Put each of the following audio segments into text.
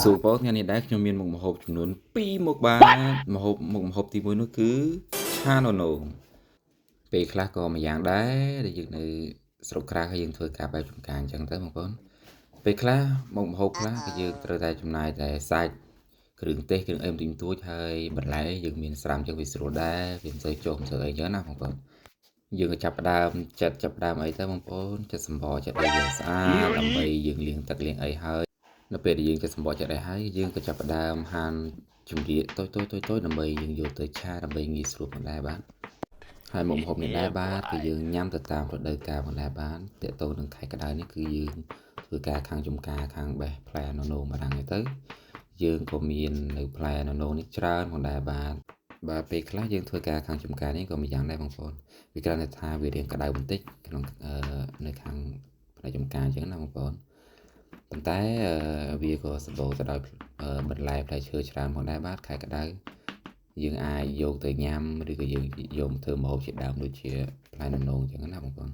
សួរបងថ្ងៃនេះដែរខ្ញុំមានមុខម្ហូបចំនួន2មុខបាទមុខម្ហូបទី1នោះគឺឆាណូណូពេលខ្លះក៏ម្យ៉ាងដែរដែលយើងនៅស្រុកក្រៅហើយយើងធ្វើការបែបចំការអញ្ចឹងទៅបងប្អូនពេលខ្លះមុខម្ហូបខ្លះក៏យើងត្រូវតែចំណាយតែសាច់គ្រឿងទេសគ្រឿងអេមទីទួចហើយបន្លែយើងមានស្រាំអញ្ចឹងវាស្រួលដែរវាមិនសូវចុះមិនសូវអីអញ្ចឹងណាបងប្អូនយើងក៏ចាប់ផ្ដើមអីទៅបងប្អូនចិត្តសម្បកចិត្តឲ្យវាស្អាតដើម្បីយើងលាងទឹកលាងអីហើយនៅពេលដែលយើងចិត្តសម្បកចិត្តអីហើយយើងក៏ចាប់ផ្ដើមហាន់ជំរាបតូចដើម្បីយើងយកទៅឆាដើម្បីងាយស្រួលផងដែរបាទហើយមុខម្ហូបនេះដែរបាទគឺយើងញ៉ាំទៅតាមរដូវកាលផងដែរបាទតើតើនឹងខែក្តៅនេះគឺយើងធ្វើការខាងចំការខាងបេះផ្លែណូណូម្ដងនេះទៅយើងក៏មាននៅផ្លែណូណូនេះច្រើនផងដែរបាទពេលខ្លះយើងធ្វើការខាងចំការនេះក៏មានយ៉ាងដែរបងប្អូនវាគ្រាន់តែថាវារៀងក្តៅបន្តិចក្នុងនៅខាងផ្នែកចំការអញ្ចឹងណាបងប្អូនប៉ុន្តែវាក៏សម្បូរទៅដោយបន្លែផ្លែឈើច្រើនផងដែរបាទខែក្តៅយើងអាចយកទៅញ៉ាំឬក៏យើងយកធ្វើម្ហូបជាដើមដូចជាផ្លែណូណូអញ្ចឹងណាបងប្អូន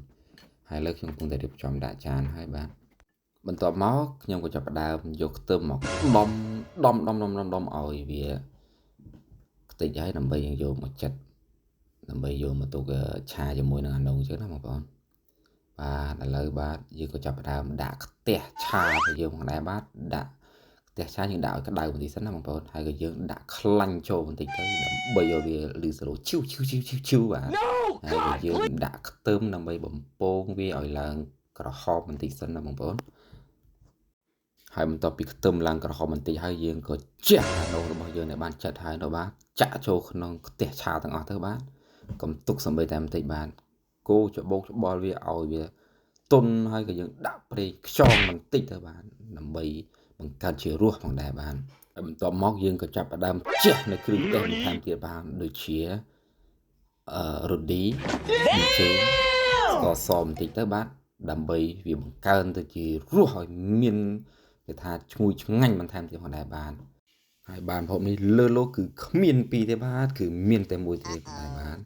ហើយលើខ្ញុំកំពុងតែរៀបចំដាក់ចានហើយបាទបន្ទាប់មកខ្ញុំក៏ចាប់ផ្ដើមយកខ្ទឹមមកដំឲ្យវាខ្ទេចហើយដើម្បីយើងយកមកចិតដើម្បីយកមកទុកឆាជាមួយនឹងអានងអញ្ចឹងណាបងប្អូនបាទឥឡូវបាទយើងក៏ចាប់ផ្ដើមដាក់ខ្ទះឆាទៅយើងផងដែរបាទដាក់ខ្ទះឆាយើងដាក់ឲ្យក្តៅបន្តិចសិនណាបងប្អូនហើយក៏យើងដាក់ខ្លាញ់ចូលបន្តិចទៅដើម្បីឲ្យវាលឺស្រូឈូបាទហើយក៏យើងដាក់ខ្ទឹមដើម្បីបំពងវាឲ្យឡើងក្រហមបន្តិចសិនណាបងប្អូនហើយបន្ទាប់ពីខ្ទឹមឡើងក្រហមបន្តិចហើយយើងក៏ជះអានោះរបស់យើងដែលបានចាត់ហើយនោះបាទចាក់ចូលក្នុងខ្ទះឆាទាំងអស់ទៅបាទកុំទុកសំបីតែបន្តិចបាទគោច្បោកច្បល់វាឲ្យវាទុនហើយក៏យើងដាក់ប្រេងខ្យងបន្តិចទៅបាទដើម្បីបង្កើតជារសផងដែរបាទហើយបន្ទាប់មកយើងក៏ចាប់ផ្ដើមជះនៅគ្រឿងទេសបន្ថែមទៀតបាទដូចជារ៉ូឌីប៊ីចេងស្ករសបន្តិចទៅបាទដើម្បីវាបង្កើនទៅជារសឲ្យមានគេថាឈ្ងុយឆ្ងាញ់បន្ថែមទៀតផងដែរបាទហើយបានប្រហុកនេះលើលោគឺគ្មានពីរទេបាទគឺមានតែមួយទេផងដែរបាទ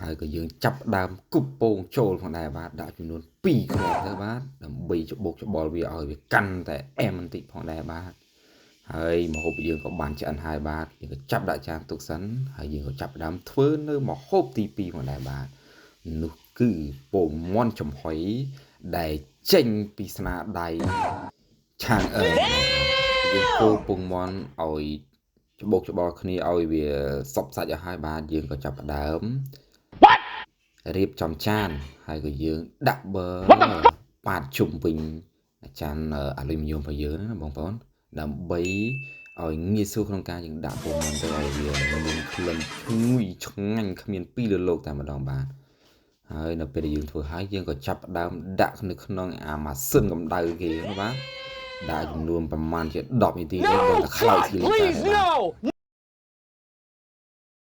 ហើយក៏យើងចាប់ដើមគប់ពងចូលផងដែរបាទដាក់ចំនួន2គ្រាប់ទៅបាទដើម្បីច្បោកច្បល់វាឲ្យវាកាន់តែអែមបន្តិចផងដែរបាទហើយម្ហូបយើងក៏បានឆ្អិនហើយបាទយើងក៏ចាប់ដាក់ចានទុកសិនហើយយើងក៏ចាប់ដើមធ្វើនៅម្ហូបទី2ផងដែរបាទនោះគឺពងមាន់ចំហុយដែលចេញពីស្នាដៃឆាងយើងកូរពងមាន់ឲ្យច្បោកច្បល់គ្នាឲ្យវាសព្វសាច់ឲ្យហើយបាទយើងក៏ចាប់ផ្ដើមរៀបចំចានហើយក៏យើងដាក់ប៊ឺប៉ាតជុំវិញចានអាលុយមីញ៉ូមរបស់យើងណាបងប្អូនដើម្បីឲ្យងាយស្រួលក្នុងការយើងដាក់ពងមាន់ទៅឲ្យវាមានក្លិនឈ្ងុយឆ្ងាញ់គ្មានពីរលើលោកតែម្ដងបាទហើយនៅពេលដែលយើងធ្វើហើយយើងក៏ចាប់ផ្ដើមដាក់នៅក្នុងអាម៉ាស៊ីនកម្ដៅគេណាបាទដាក់ចំនួនប្រហែលជា10នាទីទៅដល់ខ្លោចគ្នាតែ